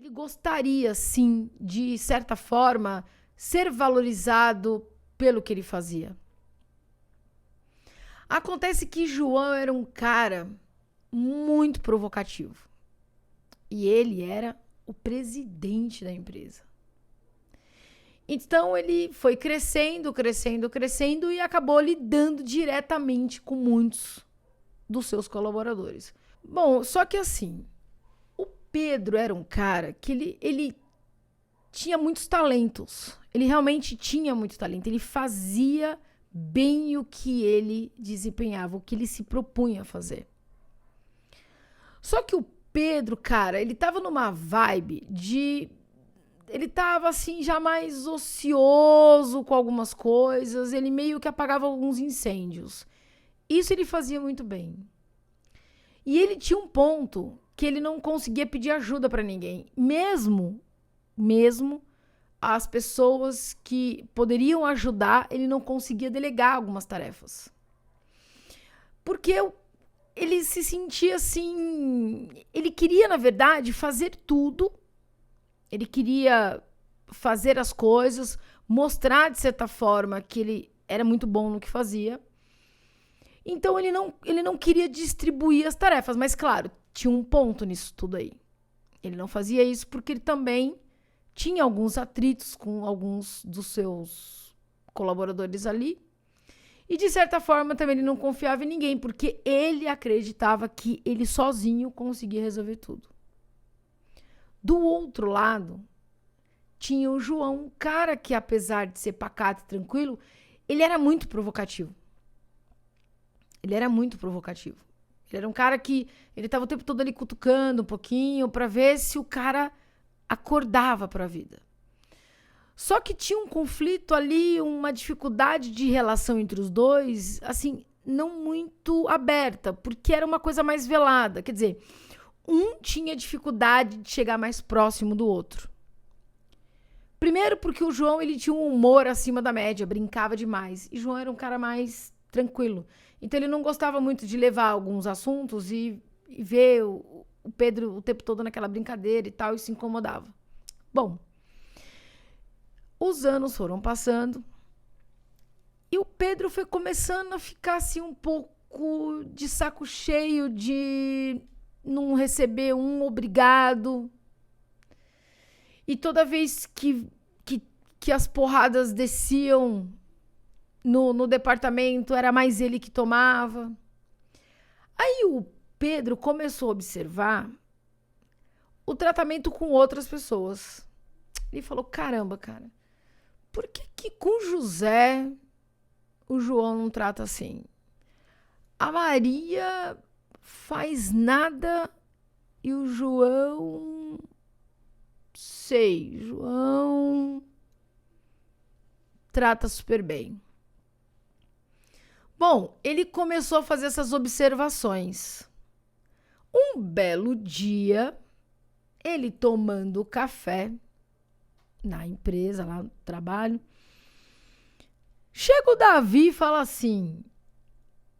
ele gostaria, sim, de certa forma, ser valorizado pelo que ele fazia. Acontece que João era um cara muito provocativo. E ele era o presidente da empresa. Então ele foi crescendo e acabou lidando diretamente com muitos dos seus colaboradores. Bom, só que assim, o Pedro era um cara que ele tinha muitos talentos. Ele realmente tinha muito talento. Ele fazia bem o que ele desempenhava, o que ele se propunha a fazer. Só que o Pedro, cara, ele tava numa vibe de... Ele tava assim, já mais ocioso com algumas coisas. Ele meio que apagava alguns incêndios. Isso ele fazia muito bem. E ele tinha um ponto que ele não conseguia pedir ajuda pra ninguém. Mesmo as pessoas que poderiam ajudar, ele não conseguia delegar algumas tarefas. Porque ele se sentia assim... Ele queria, na verdade, fazer tudo. Ele queria fazer as coisas, mostrar, de certa forma, que ele era muito bom no que fazia. Então, ele não queria distribuir as tarefas. Mas, claro, tinha um ponto nisso tudo aí. Ele não fazia isso porque ele também tinha alguns atritos com alguns dos seus colaboradores ali. E, de certa forma, também ele não confiava em ninguém, porque ele acreditava que ele sozinho conseguia resolver tudo. Do outro lado, tinha o João, um cara que, apesar de ser pacato e tranquilo, ele era muito provocativo. Ele era um cara que ele estava o tempo todo ali cutucando um pouquinho para ver se o cara acordava para a vida. Só que tinha um conflito ali, uma dificuldade de relação entre os dois, assim, não muito aberta, porque era uma coisa mais velada. Quer dizer, um tinha dificuldade de chegar mais próximo do outro. Primeiro porque o João ele tinha um humor acima da média, brincava demais. E João era um cara mais tranquilo. Então ele não gostava muito de levar alguns assuntos e ver o Pedro o tempo todo naquela brincadeira e tal, e se incomodava. Bom, os anos foram passando e o Pedro foi começando a ficar assim um pouco de saco cheio de não receber um obrigado. E toda vez que as porradas desciam no departamento, era mais ele que tomava. Aí o Pedro começou a observar o tratamento com outras pessoas. Ele falou, caramba, cara, por que com José o João não trata assim? A Maria faz nada e o João... João trata super bem. Bom, ele começou a fazer essas observações. Um belo dia, ele tomando café na empresa, lá no trabalho, chega o Davi e fala assim,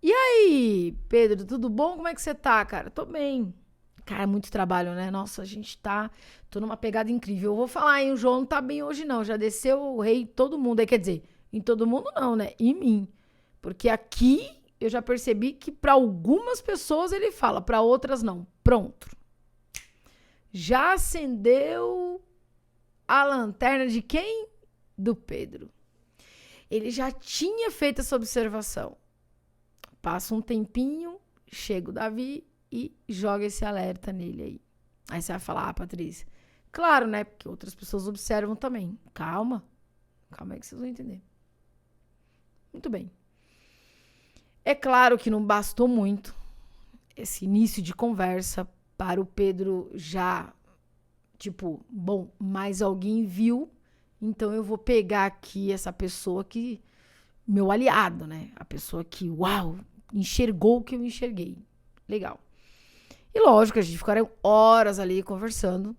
e aí, Pedro, tudo bom? Como é que você tá, cara? Tô bem. Cara, muito trabalho, né? Nossa, tô numa pegada incrível. Eu vou falar, hein, o João não tá bem hoje não, já desceu o rei em todo mundo. Aí, quer dizer, em todo mundo não, né? Em mim. Porque aqui eu já percebi que para algumas pessoas ele fala, para outras não. Pronto. Já acendeu a lanterna de quem? Do Pedro. Ele já tinha feito essa observação. Passa um tempinho, chega o Davi e joga esse alerta nele aí. Aí você vai falar, Patrícia, claro, né? Porque outras pessoas observam também. Calma aí que vocês vão entender. Muito bem. É claro que não bastou muito esse início de conversa para o Pedro já, tipo, bom, mais alguém viu, então eu vou pegar aqui essa pessoa que, meu aliado, né? A pessoa que, uau, enxergou o que eu enxerguei. Legal. E lógico, a gente ficaria horas ali conversando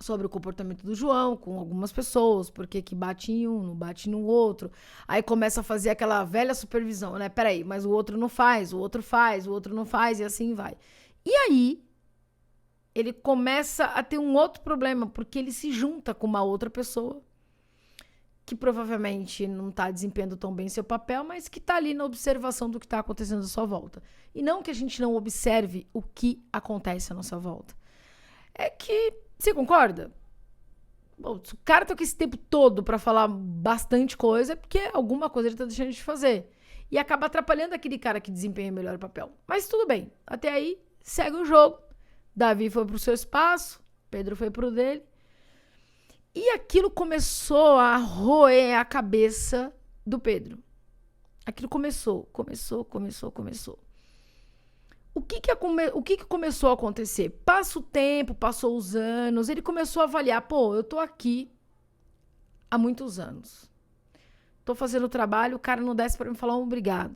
sobre o comportamento do João com algumas pessoas, porque que bate em um, não bate no outro. Aí começa a fazer aquela velha supervisão, né? Peraí, mas o outro não faz, o outro faz, o outro não faz, e assim vai. E aí, ele começa a ter um outro problema, porque ele se junta com uma outra pessoa que provavelmente não está desempenhando tão bem seu papel, mas que está ali na observação do que está acontecendo à sua volta. E não que a gente não observe o que acontece à nossa volta. É que, você concorda? Bom, se o cara tá com esse tempo todo para falar bastante coisa, é porque alguma coisa ele tá deixando de fazer. E acaba atrapalhando aquele cara que desempenha melhor o papel. Mas tudo bem, até aí segue o jogo. Davi foi pro seu espaço, Pedro foi pro dele. E aquilo começou a roer a cabeça do Pedro. Aquilo começou. O que começou a acontecer? Passa o tempo, passou os anos, ele começou a avaliar, pô, eu tô aqui há muitos anos. Tô fazendo o trabalho, o cara não desce para me falar um obrigado.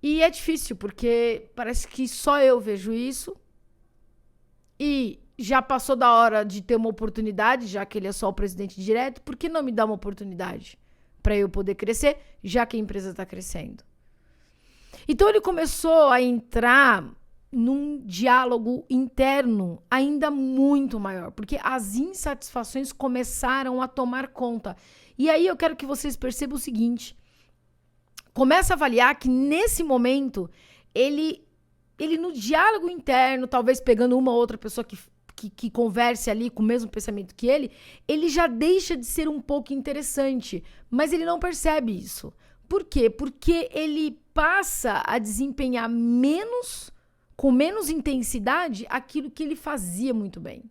E é difícil, porque parece que só eu vejo isso. E já passou da hora de ter uma oportunidade, já que ele é só o presidente direto, por que não me dar uma oportunidade para eu poder crescer, já que a empresa está crescendo? Então ele começou a entrar num diálogo interno ainda muito maior, porque as insatisfações começaram a tomar conta. E aí eu quero que vocês percebam o seguinte: começa a avaliar que nesse momento ele no diálogo interno, talvez pegando uma ou outra pessoa que converse ali com o mesmo pensamento que ele já deixa de ser um pouco interessante, mas ele não percebe isso. Por quê? Porque ele passa a desempenhar com menos intensidade, aquilo que ele fazia muito bem.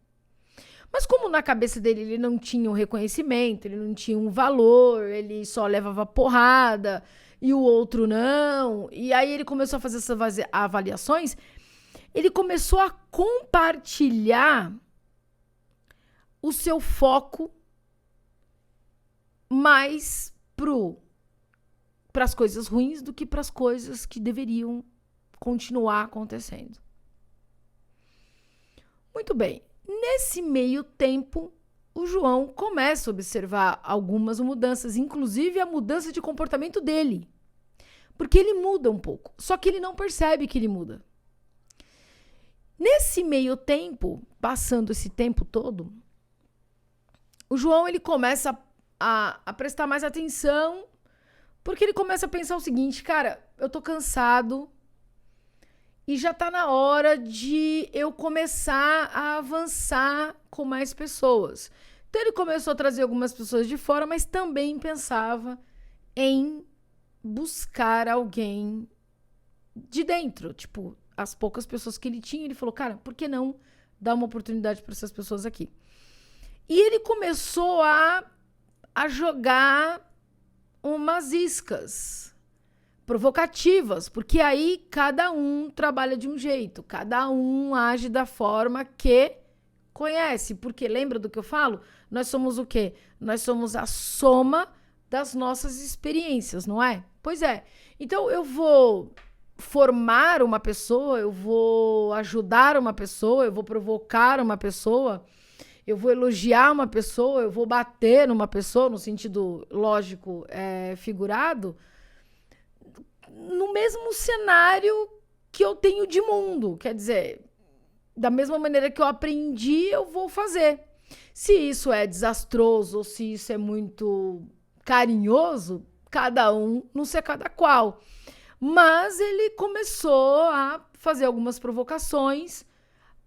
Mas como na cabeça dele ele não tinha um reconhecimento, ele não tinha um valor, ele só levava porrada e o outro não, e aí ele começou a fazer essas avaliações, ele começou a compartilhar o seu foco mais para as coisas ruins do que para as coisas que deveriam continuar acontecendo. Muito bem. Nesse meio tempo, o João começa a observar algumas mudanças, inclusive a mudança de comportamento dele. Porque ele muda um pouco, só que ele não percebe que ele muda. Nesse meio tempo, passando esse tempo todo, o João ele começa a prestar mais atenção, porque ele começa a pensar o seguinte: cara, eu tô cansado e já tá na hora de eu começar a avançar com mais pessoas. Então ele começou a trazer algumas pessoas de fora, mas também pensava em buscar alguém de dentro. Tipo, as poucas pessoas que ele tinha, ele falou, cara, por que não dar uma oportunidade para essas pessoas aqui? E ele começou a jogar umas iscas provocativas, porque aí cada um trabalha de um jeito, cada um age da forma que conhece, porque lembra do que eu falo? Nós somos o quê? Nós somos a soma das nossas experiências, não é? Pois é. Então eu vou formar uma pessoa, eu vou ajudar uma pessoa, eu vou provocar uma pessoa, eu vou elogiar uma pessoa, eu vou bater numa pessoa, no sentido lógico, figurado, no mesmo cenário que eu tenho de mundo. Quer dizer, da mesma maneira que eu aprendi, eu vou fazer. Se isso é desastroso ou se isso é muito carinhoso, cada um não sei cada qual. Mas ele começou a fazer algumas provocações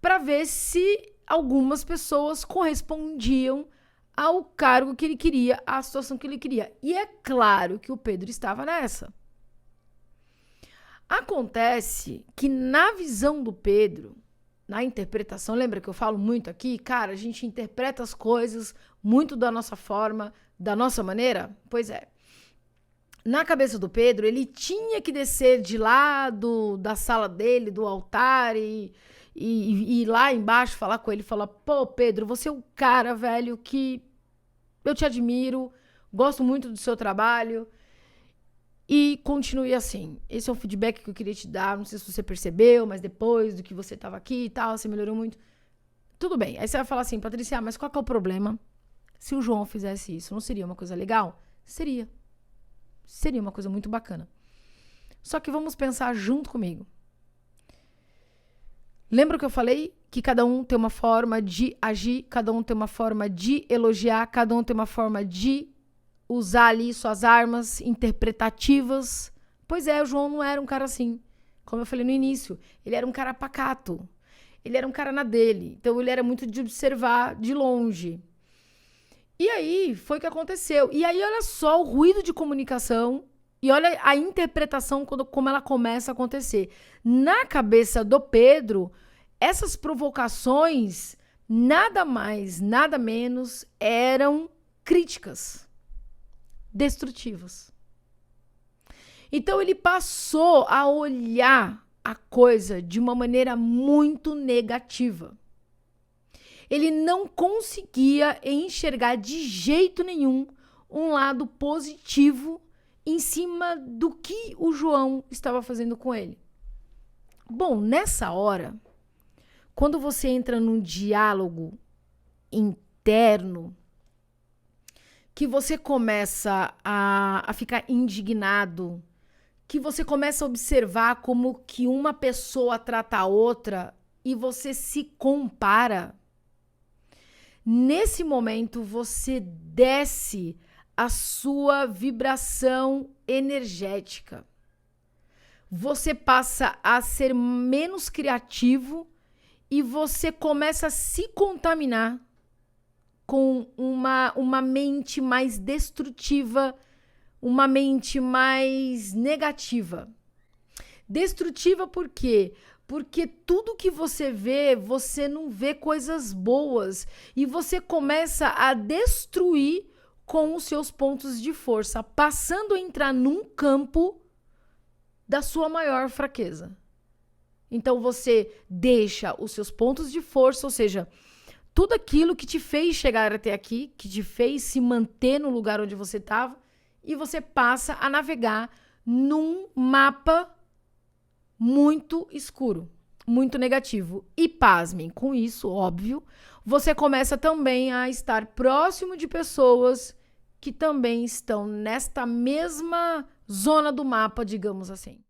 para ver se algumas pessoas correspondiam ao cargo que ele queria, à situação que ele queria. E é claro que o Pedro estava nessa. Acontece que na visão do Pedro, na interpretação, lembra que eu falo muito aqui? Cara, a gente interpreta as coisas muito da nossa forma, da nossa maneira? Pois é. Na cabeça do Pedro, ele tinha que descer de lá da sala dele, do altar, e ir lá embaixo falar com ele, falar, pô, Pedro, você é um cara, velho, que eu te admiro, gosto muito do seu trabalho, e continue assim. Esse é o feedback que eu queria te dar, não sei se você percebeu, mas depois do que você estava aqui e tal, você melhorou muito. Tudo bem, aí você vai falar assim, Patrícia, mas qual que é o problema? Se o João fizesse isso, não seria uma coisa legal? Seria. Seria uma coisa muito bacana. Só que vamos pensar junto comigo. Lembra que eu falei que cada um tem uma forma de agir, cada um tem uma forma de elogiar, cada um tem uma forma de usar ali suas armas interpretativas? Pois é, o João não era um cara assim. Como eu falei no início, ele era um cara pacato. Ele era um cara na dele. Então, ele era muito de observar de longe. E aí, foi o que aconteceu. E aí, olha só o ruído de comunicação e olha a interpretação como ela começa a acontecer. Na cabeça do Pedro, essas provocações, nada mais, nada menos, eram críticas destrutivas. Então, ele passou a olhar a coisa de uma maneira muito negativa. Ele não conseguia enxergar de jeito nenhum um lado positivo em cima do que o João estava fazendo com ele. Bom, nessa hora, quando você entra num diálogo interno, que você começa a ficar indignado, que você começa a observar como que uma pessoa trata a outra e você se compara, nesse momento você desce a sua vibração energética. Você passa a ser menos criativo e você começa a se contaminar com uma mente mais destrutiva, uma mente mais negativa. Destrutiva por quê? Porque tudo que você vê, você não vê coisas boas. E você começa a destruir com os seus pontos de força, passando a entrar num campo da sua maior fraqueza. Então você deixa os seus pontos de força, ou seja, tudo aquilo que te fez chegar até aqui, que te fez se manter no lugar onde você estava, e você passa a navegar num mapa muito escuro, muito negativo. E pasmem, com isso, óbvio, você começa também a estar próximo de pessoas que também estão nesta mesma zona do mapa, digamos assim.